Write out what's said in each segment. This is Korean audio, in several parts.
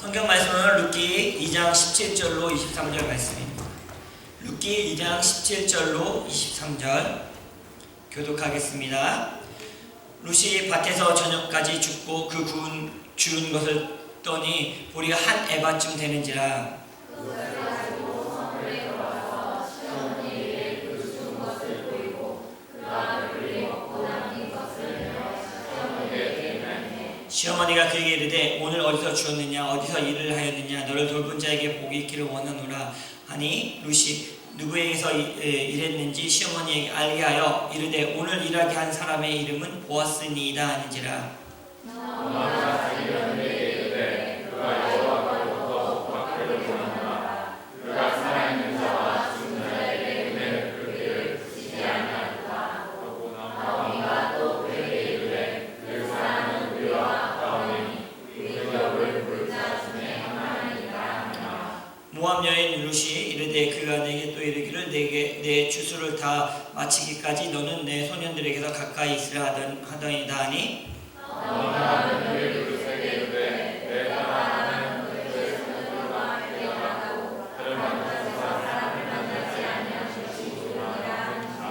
성경 말씀은 룻기 2장 17절로 23절 말씀입니다. 룻기 2장 17절로 23절 교독하겠습니다. 룻이 밭에서 저녁까지 죽고 그 주운 것을 떠니 보리가 한 에바쯤 되는지라. 시어머니가 그에게 이르되 오늘 어디서 주었느냐 어디서 일을 하였느냐 너를 돌본 자에게 복이 있기를 원하노라 하니 룻이 누구에게서 일했는지 시어머니에게 알게 하여 이르되 오늘 일하게 한 사람의 이름은 보아스니이다 하는지라. 모압 여인 룻이 이르되 그가 내게 또 이르기를 내 주수를 다 마치기까지 너는 내 소년들에게서 가까이 있으라 하더이다 하니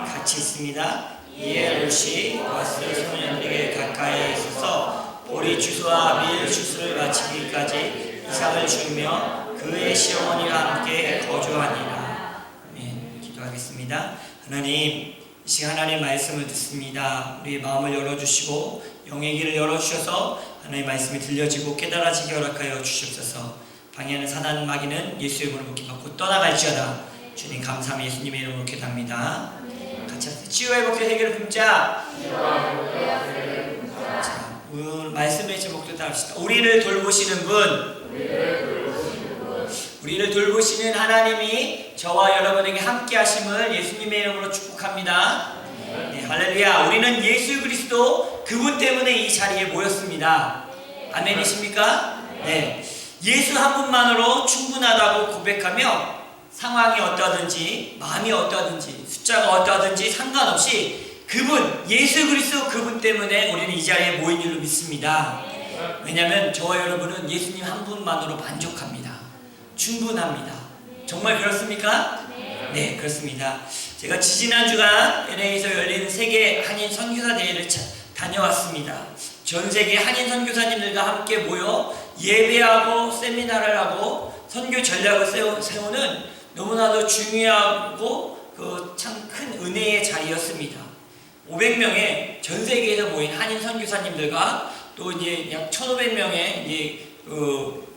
같이 있습니다. 이에 룻이 보아스 소년들에게 가까이 있어서 보리 주수와 밀 주수를 마치기까지 이삭을 주며 그의 시어머니와 함께 거주하니라. 아멘. 기도하겠습니다. 하나님, 이 시간 하나님의 말씀을 듣습니다. 우리의 마음을 열어주시고 영의 길을 열어주셔서 하나님의 말씀이 들려지고 깨달아지게 허락하여 주시옵소서. 방해하는 사단 마귀는 예수의 이름으로 묶임받고 떠나갈지어다. 주님 감사함 예수님의 이름으로 기도합니다. 같이 하세요. 치유와 회복의 세계를 품자. 자, 오늘 말씀의 제목도 따릅시다. 우리를 돌보시는 분. 우리를 돌보시는 하나님이 저와 여러분에게 함께 하심을 예수님의 이름으로 축복합니다. 네, 할렐루야. 우리는 예수 그리스도 그분 때문에 이 자리에 모였습니다. 아멘이십니까? 네. 예수 한 분만으로 충분하다고 고백하며 상황이 어떠하든지 마음이 어떠하든지 숫자가 어떠하든지 상관없이 그분 예수 그리스도 그분 때문에 우리는 이 자리에 모인 줄로 믿습니다. 왜냐하면 저와 여러분은 예수님 한 분만으로 만족합니다. 충분합니다. 정말 그렇습니까? 네, 그렇습니다. 제가 지지난 주간 LA에서 열린 세계 한인 선교사 대회를 다녀왔습니다. 전 세계 한인 선교사님들과 함께 모여 예배하고 세미나를 하고 선교 전략을 세우는 너무나도 중요하고 참 큰 은혜의 자리였습니다. 500명의 전 세계에서 모인 한인 선교사님들과 또 이제 약 1,500명의 이제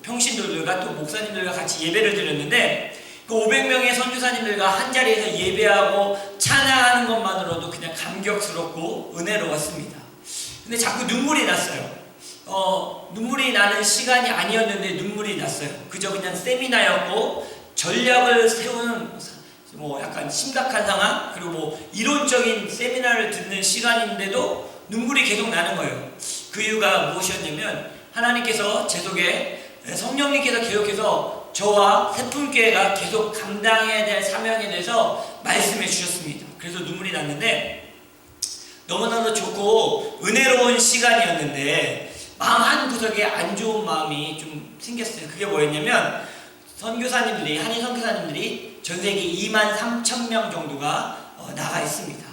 평신도들과 또 목사님들과 같이 예배를 드렸는데 그 500명의 선교사님들과 한 자리에서 예배하고 찬양하는 것만으로도 그냥 감격스럽고 은혜로웠습니다. 근데 자꾸 눈물이 났어요. 눈물이 나는 시간이 아니었는데 눈물이 났어요. 그저 그냥 세미나였고 전략을 세우는 뭐 약간 심각한 상황 그리고 뭐 이론적인 세미나를 듣는 시간인데도 눈물이 계속 나는 거예요. 그 이유가 무엇이었냐면 하나님께서 제 속에 성령님께서 계속해서 저와 세품교회가 계속 감당해야 될 사명에 대해서 말씀해 주셨습니다. 그래서 눈물이 났는데 너무나도 좋고 은혜로운 시간이었는데 마음 한구석에 안 좋은 마음이 좀 생겼어요. 그게 뭐였냐면 선교사님들이 한인 선교사님들이 전 세계 23,000명 정도가 나가 있습니다.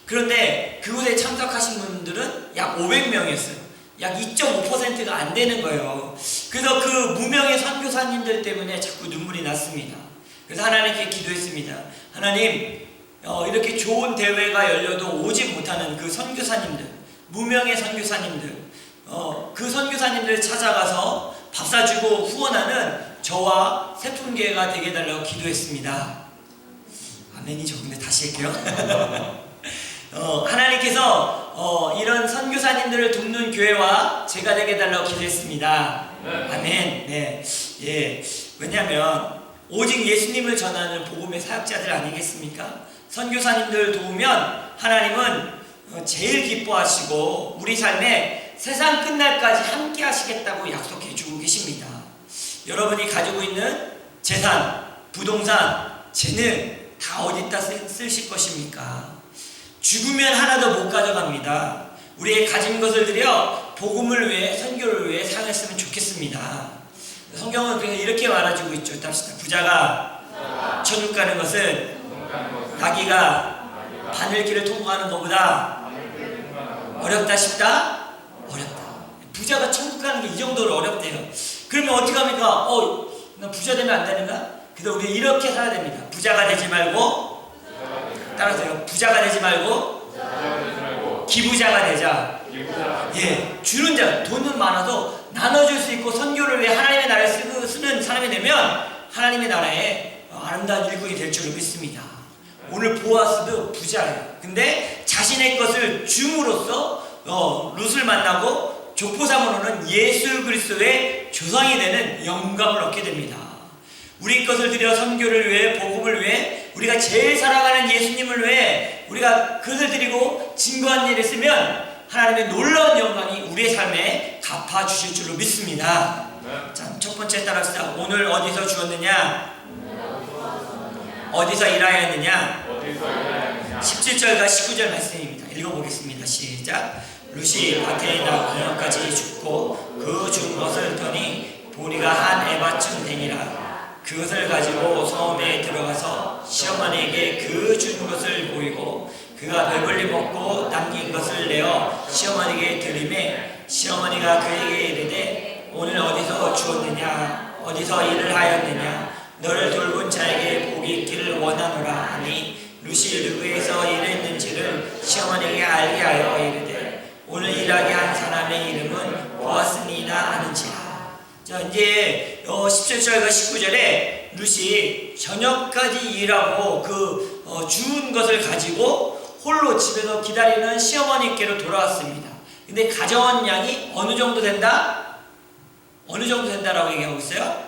그런데 그곳에 참석하신 분들은 약 500명이었어요. 약 2.5%가 안 되는 거예요. 그래서 그 무명의 선교사님들 때문에 자꾸 눈물이 났습니다. 그래서 하나님께 기도했습니다. 하나님, 이렇게 좋은 대회가 열려도 오지 못하는 그 선교사님들, 무명의 선교사님들, 그 선교사님들을 찾아가서 밥 사주고 후원하는 저와 세품계가 되게 해달라고 기도했습니다. 아멘이죠. 근데 다시 할게요. 하나님께서 이런 선교사님들을 돕는 교회와 제가 되게 해달라고 기도했습니다. 아멘. 네. 예. 왜냐하면 오직 예수님을 전하는 복음의 사역자들 아니겠습니까? 선교사님들을 도우면 하나님은 제일 기뻐하시고 우리 삶에 세상 끝날까지 함께 하시겠다고 약속해 주고 계십니다. 여러분이 가지고 있는 재산, 부동산, 재능 다 어디다 쓰실 것입니까? 죽으면 하나도 못 가져갑니다. 우리의 가진 것을 들여 복음을 위해 선교를 위해 사용했으면 좋겠습니다. 성경은 그냥 이렇게 말해주고 있죠. 답시다. 부자가 천국 가는 것은 나귀가 바늘길을 통과하는 것보다 어렵다 싶다? 어렵다. 부자가 천국 가는 게 이 정도로 어렵대요. 그러면 어떻게 합니까? 나 부자 되면 안 되는가? 그래서 우리 이렇게 살아야 됩니다. 부자가 되지 말고, 따라서요. 부자가 되지 말고 기부자가 되자. 예, 주는 자, 돈은 많아도 나눠줄 수 있고 선교를 위해 하나님의 나라를 쓰는 사람이 되면 하나님의 나라에 아름다운 일꾼이 될 줄로 믿습니다. 오늘 보아스도 부자예요. 근데 자신의 것을 줌으로써 룻을 만나고 족보상으로는 예수 그리스도의 조상이 되는 영감을 얻게 됩니다. 우리 것을 들여 선교를 위해, 복음을 위해, 우리가 제일 사랑하는 예수님을 위해 우리가 그것을 드리고 증거한 일을 했으면 하나님의 놀라운 영광이 우리의 삶에 갚아주실 줄로 믿습니다. 자, 첫 번째 따라합시다. 오늘 어디서 주었느냐? 어디서 일하였느냐? 17절과 19절 말씀입니다. 읽어보겠습니다. 시작. 룻이 밭에 나그네까지 죽고 그 죽은 것을 더니 보리가 한 에바쯤 되니라. 그것을 가지고 성읍에 들어가서 시어머니에게 그 죽은 것을 보이고 그가 배불리 먹고 남긴 것을 내어 시어머니에게 드리매 시어머니가 그에게 이르되 오늘 어디서 주었느냐? 어디서 일을 하였느냐? 너를 돌본 자에게 복이 있기를 원하노라 하니 룻이 누구에서 일했는지를 시어머니에게 알게 하여 이르되 오늘 일하게 한 사람의 이름은 보아스니라 하는지라. 자, 이제 17절과 19절에 룻이 저녁까지 일하고 주운 것을 가지고 홀로 집에서 기다리는 시어머니께로 돌아왔습니다. 근데 가져온 양이 어느 정도 된다? 어느 정도 된다라고 얘기하고 있어요?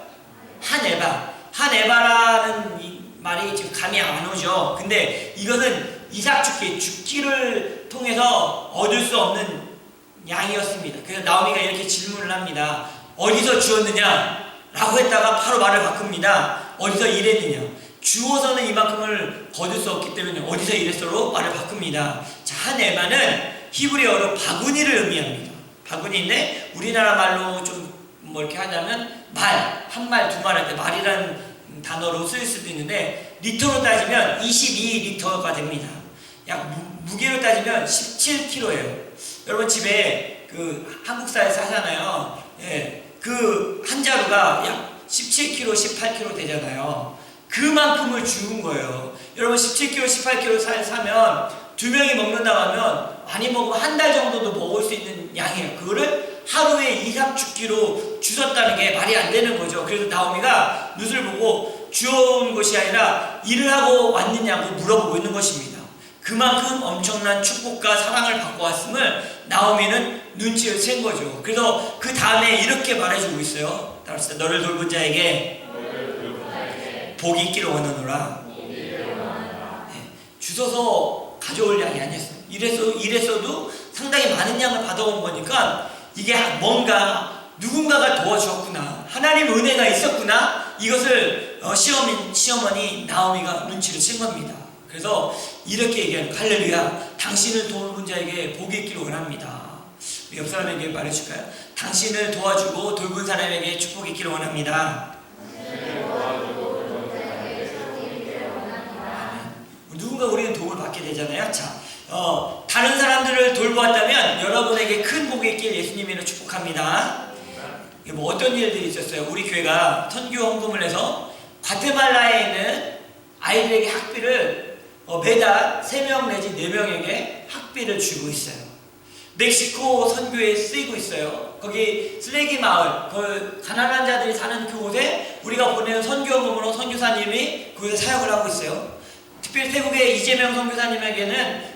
한 에바. 한 에바라는 이 말이 지금 감이 안 오죠. 근데 이것은 이삭 죽기를 통해서 얻을 수 없는 양이었습니다. 그래서 나오미가 이렇게 질문을 합니다. 어디서 주었느냐? 라고 했다가 바로 말을 바꿉니다. 어디서 일했느냐? 주어서는 이만큼을 거둘 수 없기 때문에 어디서 일했어로 말을 바꿉니다. 자, 한 에바는 히브리어로 바구니를 의미합니다. 바구니인데 우리나라 말로 좀 이렇게 하자면 한 말, 두 말 할 때 말이라는 단어로 쓰일 수도 있는데 리터로 따지면 22리터가 됩니다. 약 무게로 따지면 17kg예요. 여러분 집에 한국사에서 하잖아요. 예, 한 자루가 약 17kg, 18kg 되잖아요. 그만큼을 주운 거예요. 여러분 17kg, 18kg 사면 두 명이 먹는다고 하면 많이 먹으면 한 달 정도도 먹을 수 있는 양이에요. 그거를 하루에 2, 3주기로 주셨다는 게 말이 안 되는 거죠. 그래서 나오미가 룻을 보고 주워온 것이 아니라 일을 하고 왔느냐고 물어보고 있는 것입니다. 그만큼 엄청난 축복과 사랑을 받고 왔음을 나오미는 눈치를 챈 거죠. 그래서 그 다음에 이렇게 말해주고 있어요. 따라서 너를 돌본 자에게 복이 있기를 원하노라. 네, 주셔서 가져올 양이 아니었어요. 이랬어도 상당히 많은 양을 받아온 거니까 이게 뭔가 누군가가 도와주었구나. 하나님 은혜가 있었구나. 이것을 시어머니 나오미가 눈치를 챈 겁니다. 그래서 이렇게 얘기하는 할렐루야. 당신을 돌본 자에게 복이 있기를 원합니다. 옆 사람에게 말해줄까요? 당신을 도와주고 돌본 사람에게 축복이 있기를 원합니다. 누군가 우리는 도움을 받게 되잖아요. 자, 다른 사람들을 돌보았다면 여러분에게 큰 복이 있길 예수님이는 축복합니다. 뭐 어떤 일들이 있었어요? 우리 교회가 선교 헌금을 해서 과테말라에 있는 아이들에게 학비를 매달 3명 내지 4명에게 학비를 주고 있어요. 멕시코 선교에 쓰이고 있어요. 거기 쓰레기 마을, 가난한 자들이 사는 그곳에 우리가 보내는 선교금으로 선교사님이 그곳에 사역을 하고 있어요. 특별히 태국의 이재명 선교사님에게는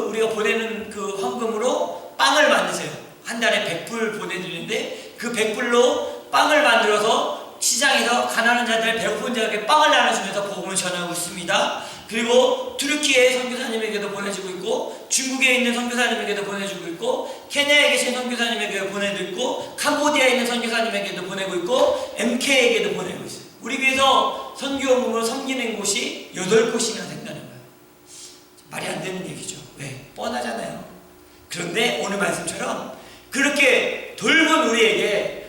우리가 보내는 헌금으로 빵을 만드세요. 한 달에 100불 보내드리는데 그 100불로 빵을 만들어서 시장에서 가난한 자들, 배고픈 자에게 빵을 나눠주면서 복음을 전하고 있습니다. 그리고 투르키의 선교사님에게도 보내주고 있고, 중국에 있는 선교사님에게도 보내주고 있고, 케냐에 계신 선교사님에게도 보내고 있고, 캄보디아에 있는 선교사님에게도 보내고 있고, MK에게도 보내고 있어요. 우리 교회에서 선교원금으로 섬기는 곳이 8곳이나 된다는 거예요. 말이 안 되는 얘기죠. 왜? 뻔하잖아요. 그런데 오늘 말씀처럼 그렇게 돌본 우리에게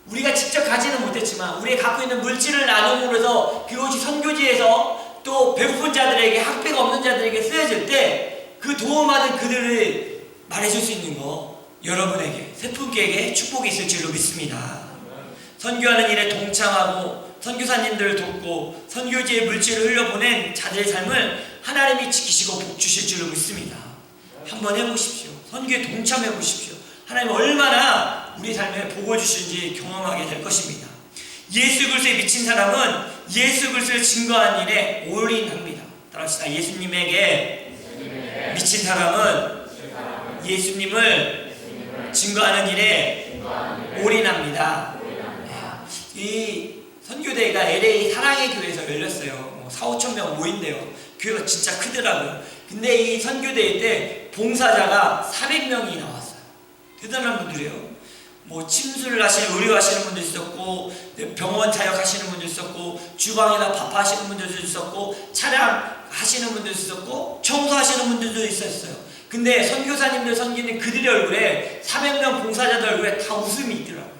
우리가 직접 가지는 못했지만 우리가 갖고 있는 물질을 나눔으로 해서 그것이 선교지에서 또 배고픈 자들에게, 학비가 없는 자들에게 쓰여질 때 그 도움받은 그들을 말해줄 수 있는 거, 여러분에게, 세 분께게 축복이 있을 줄로 믿습니다. 선교하는 일에 동참하고 선교사님들을 돕고 선교지에 물질을 흘려보낸 자들의 삶을 하나님이 지키시고 복 주실 줄로 믿습니다. 한번 해보십시오. 선교에 동참해 보십시오. 하나님 얼마나 우리 삶에 복을 주시는지 경험하게 될 것입니다. 예수 그리스도에 미친 사람은 예수 그리스도를 증거하는 일에 올인합니다. 따라합시다. 예수님에게 미친 사람은 예수님을 증거하는 일에 올인합니다. 이 선교대회가 LA 사랑의 교회에서 열렸어요. 4,5천 명 모인대요. 교회가 진짜 크더라고요. 근데 이 선교대회 때 봉사자가 400명이 나왔어요. 대단한 분들이에요. 뭐 침수를 하시는, 의료하시는 분도 있었고, 병원 사역하시는 분도 있었고, 주방에다 밥하시는 분들도 있었고, 차량 하시는 분들도 있었고, 청소하시는 분들도 있었어요. 근데 선교사님들 섬기는 그들의 얼굴에, 400명 봉사자들 얼굴에 다 웃음이 있더라고요.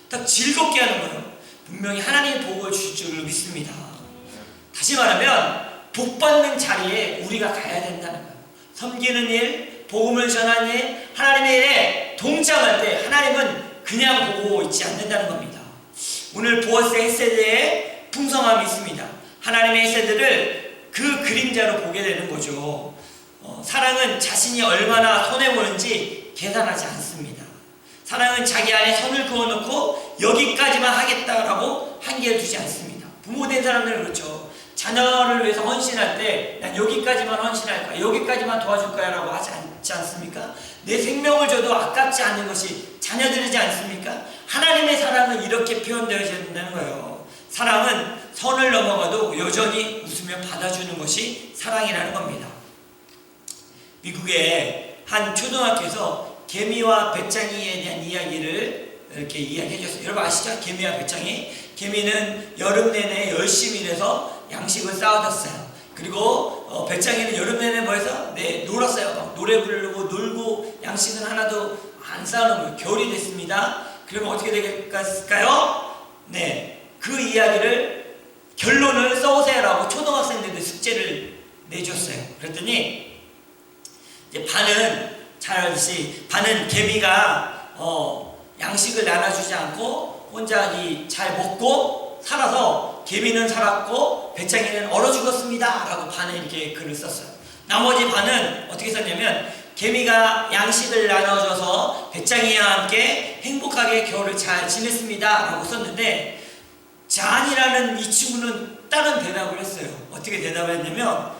다 즐겁게 하는 거예요. 분명히 하나님의 복을 주실 줄 믿습니다. 다시 말하면 복받는 자리에 우리가 가야 된다는 거예요. 섬기는 일, 복음을 전하는 일, 하나님의 일에 동참할 때 하나님은 그냥 보고 있지 않는다는 겁니다. 오늘 보아스의 헤세드에 풍성함이 있습니다. 하나님의 헤세드를 그 그림자로 보게 되는 거죠. 사랑은 자신이 얼마나 손해보는지 계산하지 않습니다. 사랑은 자기 안에 선을 그어놓고 여기까지만 하겠다라고 한계를 두지 않습니다. 부모된 사람들은 그렇죠. 자녀를 위해서 헌신할 때 난 여기까지만 헌신할 거야, 여기까지만 도와줄 거야 라고 하지 않습니까? 내 생명을 줘도 아깝지 않는 것이 자녀들이지 않습니까? 하나님의 사랑은 이렇게 표현되어야 된다는 거예요. 사랑은 선을 넘어가도 여전히 웃으며 받아주는 것이 사랑이라는 겁니다. 미국의 한 초등학교에서 개미와 배짱이에 대한 이야기를 이렇게 이야기해 줬어요. 여러분 아시죠? 개미와 배짱이. 개미는 여름 내내 열심히 일해서 양식을 쌓아뒀어요. 그리고 배짱이는 여름 내내 뭐해서 놀았어요. 막 노래 부르고 놀고 양식은 하나도 안 쌓아놓은 거예요. 겨울이 됐습니다. 그러면 어떻게 될까요? 그 이야기를 결론을 써오세요라고 초등학생들한테 숙제를 내줬어요. 그랬더니 이제 반은 잘 알듯이 반은 개미가 양식을 나눠주지 않고 혼자 잘 먹고 살아서 개미는 살았고 배짱이는 얼어 죽었습니다 라고 반에 이렇게 글을 썼어요. 나머지 반은 어떻게 썼냐면 개미가 양식을 나눠줘서 배짱이와 함께 행복하게 겨울을 잘 지냈습니다 라고 썼는데 잔이라는 이 친구는 다른 대답을 했어요. 어떻게 대답을 했냐면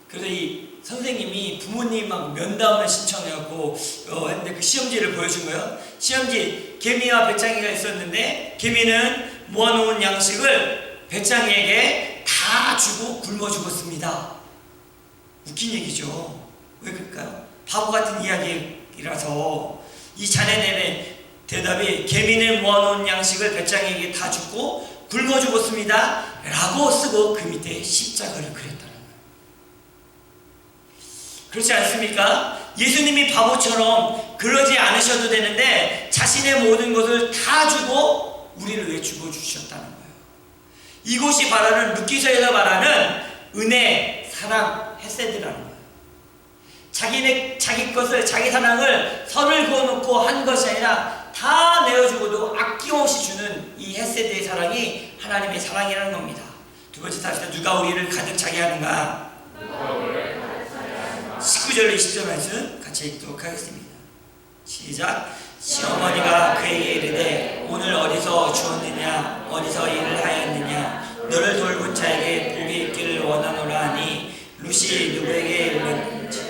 그래서 이 선생님이 부모님하고 면담을 신청해갖고 했는데 그 시험지를 보여준 거예요. 시험지, 개미와 배짱이가 있었는데 개미는 모아놓은 양식을 배짱이에게 다 주고 굶어 죽었습니다. 웃긴 얘기죠. 왜 그럴까요? 바보 같은 이야기라서 이 자네네의 대답이 개미는 모아놓은 양식을 배짱이에게 다 주고 굶어 죽었습니다 라고 쓰고 그 밑에 십자가를 그렸다. 그렇지 않습니까? 예수님이 바보처럼 그러지 않으셔도 되는데 자신의 모든 것을 다 주고 우리를 위해 죽어주셨다는 거예요. 이곳이 말하는, 루키서에서 말하는 은혜, 사랑, 헤세드라는 거예요. 자기 것을, 자기 사랑을 선을 그어놓고 한 것이 아니라 다 내어주고도 아낌없이 주는 이 헤세드의 사랑이 하나님의 사랑이라는 겁니다. 두 번째 답시다. 누가 우리를 가득 차게 하는가? 19절 20절 말씀 같이 읽도록 하겠습니다. 시작. 시어머니가 그에게 이르되 오늘 어디서 주었느냐 어디서 일을 하였느냐 너를 돌본 자에게 복이 있기를 원하노라 하니 룻이 누구에게 이르는지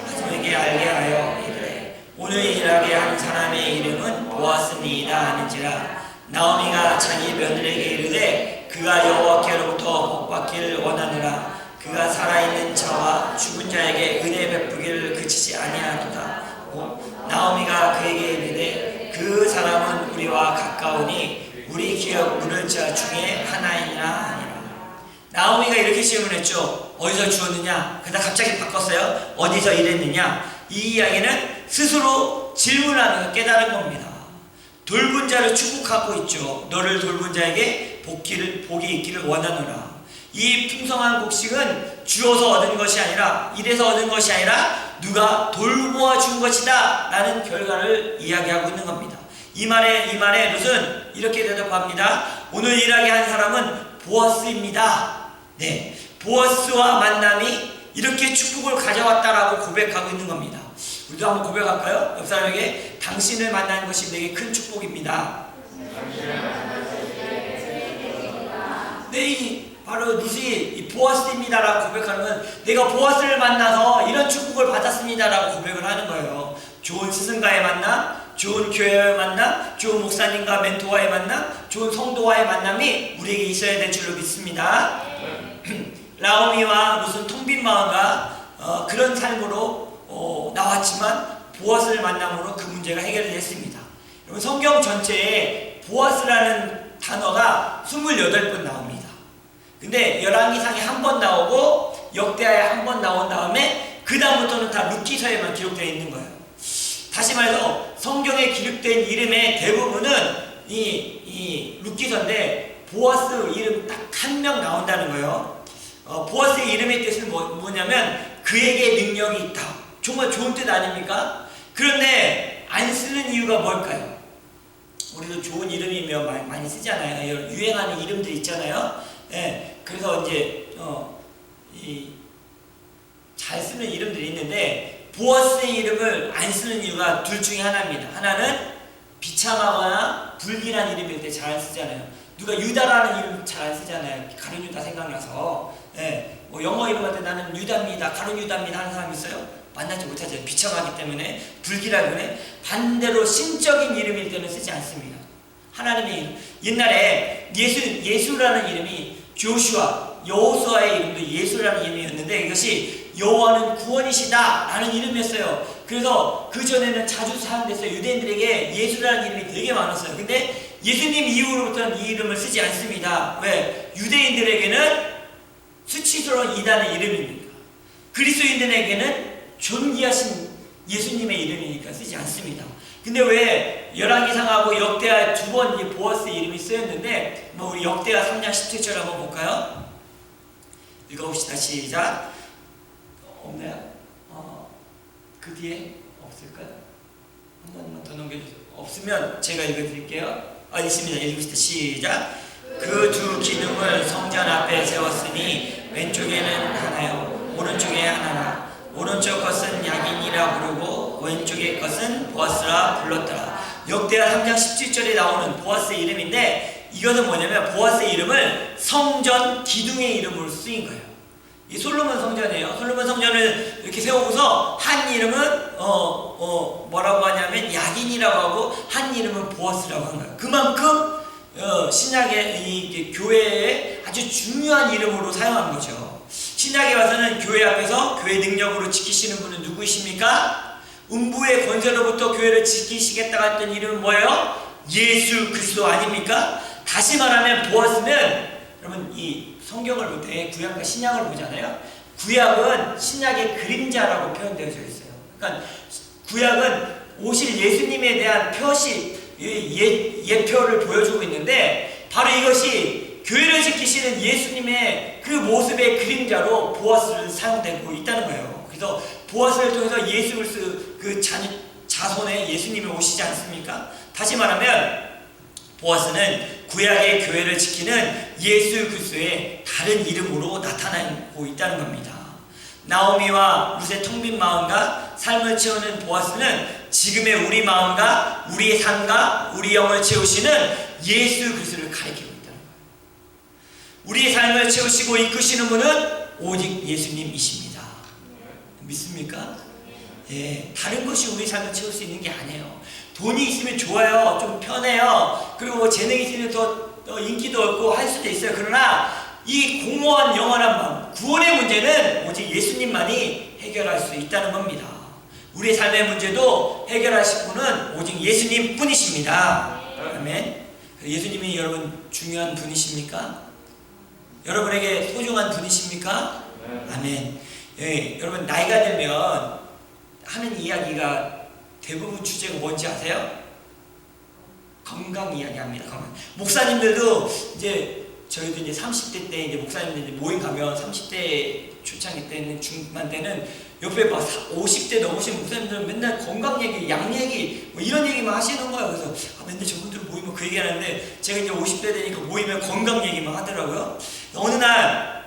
하나님에게 알게 하여 이르되 오늘 일하게 한 사람의 이름은 보아스니이다 하는지라. 나오미가 자기 며느리에게 이르되 그가 여호와께로부터 복받기를 원하노라. 그가 살아있는 자와 죽은 자에게 은혜 베푸기를 그치지 아니하도다. 나오미가 그에게 이르되 그 사람은 우리와 가까우니 우리 기업 물을 자 중에 하나이나 하니라. 나오미가 이렇게 질문했죠. 어디서 주었느냐? 그러다 갑자기 바꿨어요. 어디서 일했느냐? 이 이야기는 스스로 질문하면서 깨달은 겁니다. 돌본 자를 축복하고 있죠. 너를 돌본 자에게 복이 있기를 원하노라. 이 풍성한 곡식은 주어서 얻은 것이 아니라, 이래서 얻은 것이 아니라 누가 돌보아 준 것이다 라는 결과를 이야기하고 있는 겁니다. 이 말에 룻은 이렇게 대답합니다. 오늘 일하게 한 사람은 보아스입니다. 네, 보아스와 만남이 이렇게 축복을 가져왔다라고 고백하고 있는 겁니다. 우리도 한번 고백할까요? 옆 사람에게 당신을 만나는 것이 내게 큰 축복입니다. 네, 바로 룻이 보아스입니다라고 고백하는 건 내가 보아스를 만나서 이런 축복을 받았습니다라고 고백을 하는 거예요. 좋은 스승과의 만남, 좋은 교회와의 만남, 좋은 목사님과 멘토와의 만남, 좋은 성도와의 만남이 우리에게 있어야 될 줄로 믿습니다. 나오미와 룻은 텅 빈 마음과 그런 삶으로 나왔지만 보아스를 만남으로 그 문제가 해결이 됐습니다. 여러분, 성경 전체에 보아스라는 단어가 28번 나옵니다. 근데 열왕기상에 한 번 나오고 역대하에 한 번 나온 다음에 그 다음부터는 다 룻기서에만 기록되어 있는 거예요. 다시 말해서 성경에 기록된 이름의 대부분은 이 룻기서인데 보아스 이름 딱 한 명 나온다는 거예요. 보아스의 이름의 뜻은 뭐냐면 그에게 능력이 있다. 정말 좋은 뜻 아닙니까? 그런데 안 쓰는 이유가 뭘까요? 우리도 좋은 이름이면 많이 쓰잖아요. 유행하는 이름들 있잖아요. 예, 그래서 이제 잘 쓰는 이름들이 있는데 보아스의 이름을 안 쓰는 이유가 둘 중에 하나입니다. 하나는 비참하거나 불길한 이름일 때 잘 안 쓰잖아요. 누가 유다라는 이름 잘 안 쓰잖아요. 가룟 유다 생각나서. 예, 뭐 영어 이름 할 때 나는 유다입니다, 가룟 유다입니다 하는 사람 있어요? 만나지 못하죠. 비참하기 때문에, 불길하기 때문에. 반대로 신적인 이름일 때는 쓰지 않습니다. 하나님의 이름. 옛날에 예수라는 이름이 조슈아, 여호수아의 이름도 예수라는 이름이었는데 이것이 여호와는 구원이시다 라는 이름이었어요. 그래서 그 전에는 자주 사용됐어요. 유대인들에게 예수라는 이름이 되게 많았어요. 근데 예수님 이후로부터는 이 이름을 쓰지 않습니다. 왜? 유대인들에게는 수치스러운 이단의 이름입니다. 그리스도인들에게는 존귀하신 예수님의 이름이니까 쓰지 않습니다. 근데 왜 열왕기상하고 역대하 두 번 보아스 이름이 쓰였는데, 우리 역대하 3장 17절 한번 볼까요? 읽어봅시다. 시작. 없나요? 그 뒤에 없을까요? 한 번만 더 넘겨주세요. 없으면 제가 읽어드릴게요. 있습니다. 읽읍시다. 시작. 그 두 기둥을 성전 앞에 세웠으니 왼쪽에는 하나요, 오른쪽에 하나라. 오른쪽 것은 야긴이라 부르고 왼쪽의 것은 보아스라 불렀더라. 역대하 3장 17절에 나오는 보아스의 이름인데, 이것은 뭐냐면 보아스의 이름을 성전 기둥의 이름으로 쓰인 거예요. 이 솔로몬 성전이에요. 솔로몬 성전을 이렇게 세우고서 한 이름은 뭐라고 하냐면 야긴이라고 하고 한 이름은 보아스라고 한 거예요. 그만큼 신약의 이 교회의 아주 중요한 이름으로 사용한 거죠. 신약에 와서는 교회 앞에서 교회 능력으로 지키시는 분은 누구이십니까? 음부의 권세로부터 교회를 지키시겠다고 했던 이름은 뭐예요? 예수 그리스도 아닙니까? 다시 말하면 보아스는, 여러분 이 성경을 볼 때 구약과 신약을 보잖아요. 구약은 신약의 그림자라고 표현되어져 있어요. 그러니까 구약은 오실 예수님에 대한 표시, 예표를 보여주고 있는데, 바로 이것이 교회를 지키시는 예수님의 그 모습의 그림자로 보아스를 사용되고 있다는 거예요. 그래서 보아스를 통해서 예수 그리스도 그 자손에 예수님이 오시지 않습니까? 다시 말하면 보아스는 구약의 교회를 지키는 예수 그리스도의 다른 이름으로 나타나고 있다는 겁니다. 나오미와 룻의 텅 빈 마음과 삶을 채우는 보아스는 지금의 우리 마음과 우리의 삶과 우리 영을 채우시는 예수 그리스도를 가리키고 있다는 거예요. 우리의 삶을 채우시고 이끄시는 분은 오직 예수님이십니다. 믿습니까? 예, 다른 것이 우리 삶을 채울 수 있는 게 아니에요. 돈이 있으면 좋아요. 좀 편해요. 그리고 재능이 있으면 더 인기도 얻고 할 수도 있어요. 그러나 이 공허한 영원한 마음, 구원의 문제는 오직 예수님만이 해결할 수 있다는 겁니다. 우리의 삶의 문제도 해결하실 분은 오직 예수님 뿐이십니다. 아멘. 예수님이 여러분 중요한 분이십니까? 여러분에게 소중한 분이십니까? 아멘. 예, 여러분 나이가 들면 하는 이야기가 대부분 주제가 뭔지 아세요? 건강 이야기합니다. 건강. 목사님들도 이제 저희도 이제 30대 때 이제 목사님들 이제 모임 가면 30대 초창기 때는 중반 때는 옆에 막 50대 넘으신 목사님들은 맨날 건강 얘기, 양 얘기 뭐 이런 얘기만 하시는 거예요. 그래서 맨날 저분들 모이면 그 얘기 하는데 제가 이제 50대 되니까 모이면 건강 얘기만 하더라고요. 어느 날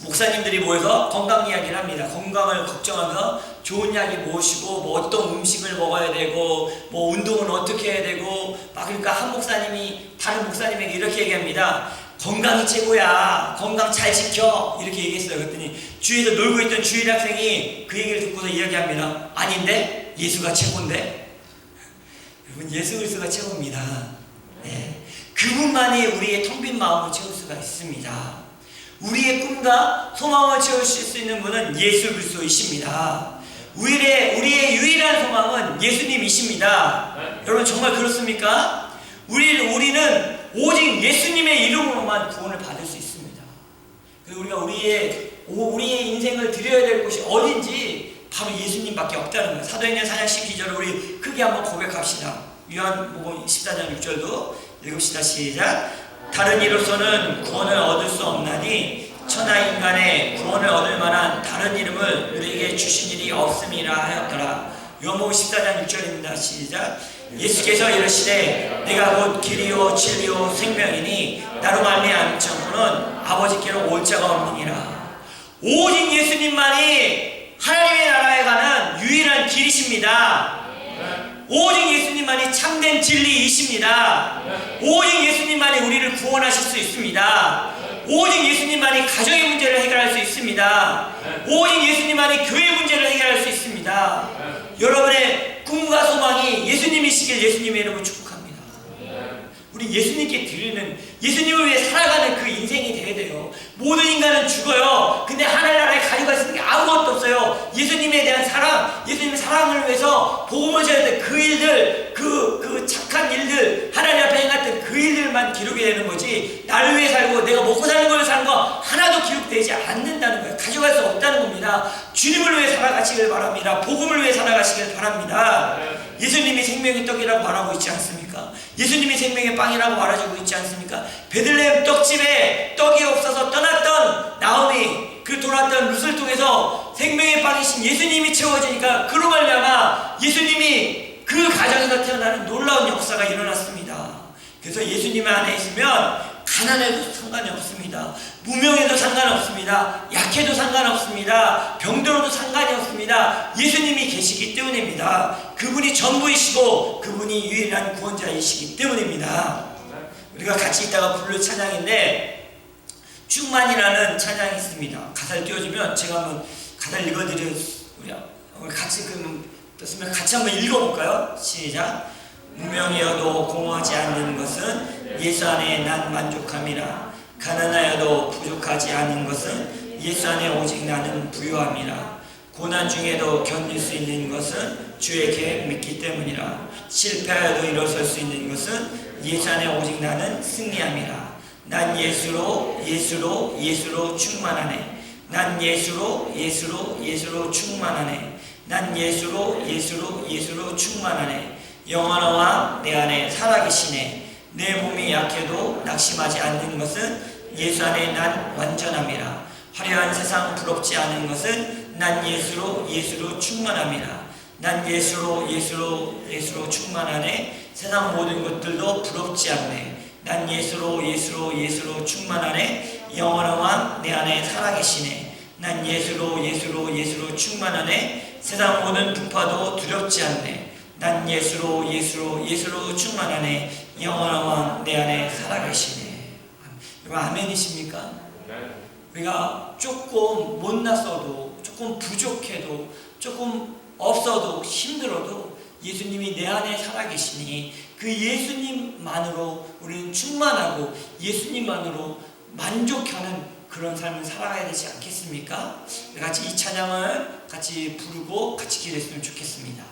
목사님들이 모여서 건강 이야기를 합니다. 건강을 걱정하면서 좋은 약이 무엇이고 뭐 어떤 음식을 먹어야 되고 뭐 운동은 어떻게 해야 되고 막 그러니까 한 목사님이 다른 목사님에게 이렇게 얘기합니다. 건강이 최고야. 건강 잘 지켜. 이렇게 얘기했어요. 그랬더니 주위에서 놀고 있던 주일 학생이 그 얘기를 듣고서 이야기합니다. 아닌데? 예수가 최고인데? 여러분 예수 그리스도가 최고입니다. 네. 그분만이 우리의 텅 빈 마음을 채울 수가 있습니다. 우리의 꿈과 소망을 채우실 수 있는 분은 예수 그리스도이십니다. 우리의 유일한 소망은 예수님이십니다. 네. 여러분 정말 그렇습니까? 우리는 오직 예수님의 이름으로만 구원을 받을 수 있습니다. 그리고 우리가 우리의 인생을 드려야 될 곳이 어딘지 바로 예수님밖에 없다는 거예요. 사도행전 4장 12절을 우리 크게 한번 고백합시다. 요한복음 14장 6절도 읽읍시다. 시작. 다른 이로서는 구원을 얻을 수 없나니 천하 인간의 구원을 얻을 만한 다른 이름을 우리에게 주신 일이 없음이라 하였더라. 요한복음 14장 6절입니다. 시작. 예수께서 이르시되 내가 곧 길이요 진리요 생명이니 나로 말미암지 않고는 아버지께로 올 자가 없느니라. 오직 예수님만이 하나님의 나라에 가는 유일한 길이십니다. 오직 예수님만이 참된 진리이십니다. 오직 예수님만이 우리를 구원하실 수 있습니다. 오직 예수님만이 가정의 문제를 해결할 수 있습니다. 오직 예수님만이 교회 문제를 해결할 수 있습니다. 여러분의 꿈과 소망이 예수님이시길 예수님의 이름으로 축복합니다. 우리 예수님께 드리는, 예수님을 위해 살아가는 그 인생이 돼야 돼요. 모든 인간은 죽어요. 근데 하늘나라에 가지고 있는 게 아무것도 없어요. 예수님에 대한 사랑, 예수님의 사랑을 위해서 복음을 전할 때 그 일들, 그 착한 일들, 하나님 앞에 행했던 그 일들만 기록이 되는 거지, 나를 위해 살고 내가 먹고 사는 걸 사는 거 하나도 기록되지 않는다는 거예요. 가져갈 수 없다는 겁니다. 주님을 위해 살아가시길 바랍니다. 복음을 위해 살아가시길 바랍니다. 예수님이 생명의 떡이라고 말하고 있지 않습니까? 예수님이 생명의 빵이라고 말해주고 있지 않습니까? 베들레헴 떡집에 떡이 없어서 떠났던 나오미, 그 돌아왔던 룻을 통해서 생명의 빵이신 예수님이 채워지니까 그로 말미암아 예수님이 그 가정에서 태어나는 놀라운 역사가 일어났습니다. 그래서 예수님 안에 있으면 가난해도 상관이 없습니다. 무명해도 상관없습니다. 약해도 상관없습니다. 병들어도 상관이 없습니다. 예수님이 계시기 때문입니다. 그분이 전부이시고 그분이 유일한 구원자이시기 때문입니다. 우리가 같이 있다가 부를 찬양인데 충만이라는 찬양이 있습니다. 가사를 띄워주면 제가 한번 가사를 읽어드려, 우리 같이 같이 한번 읽어볼까요? 시작. 무명이어도 공허하지 않는 것은 예수 안에 난 만족함이라. 가난하여도 부족하지 않은 것은 예수 안에 오직 나는 부유함이라. 고난 중에도 견딜 수 있는 것은 주의 계획 믿기 때문이라. 실패하여도 일어설 수 있는 것은 예수 안에 오직 나는 승리함이라. 난 예수로 충만하네. 난 예수로 충만하네. 난 예수로 충만하네. 영원한 왕 내 안에 살아계시네. 내 몸이 약해도 낙심하지 않는 것은 예수 안에 난 완전함이라. 화려한 세상 부럽지 않은 것은 난 예수로 충만함이라. 난 예수로 충만하네. 세상 모든 것들도 부럽지 않네. 난 예수로 충만하네. 영원한 왕 내 안에 살아계시네. 난 예수로 충만하네. 세상 모든 부파도 두렵지 않네. 난 예수로 충만하네. 영원한 왕 내 안에 살아계시네. 여러분 아멘이십니까? 우리가 조금 못났어도, 조금 부족해도, 조금 없어도, 힘들어도 예수님이 내 안에 살아계시니 그 예수님만으로 우리는 충만하고 예수님만으로 만족하는 그런 삶을 살아가야 되지 않겠습니까? 같이 이 찬양을 같이 부르고 같이 기도했으면 좋겠습니다.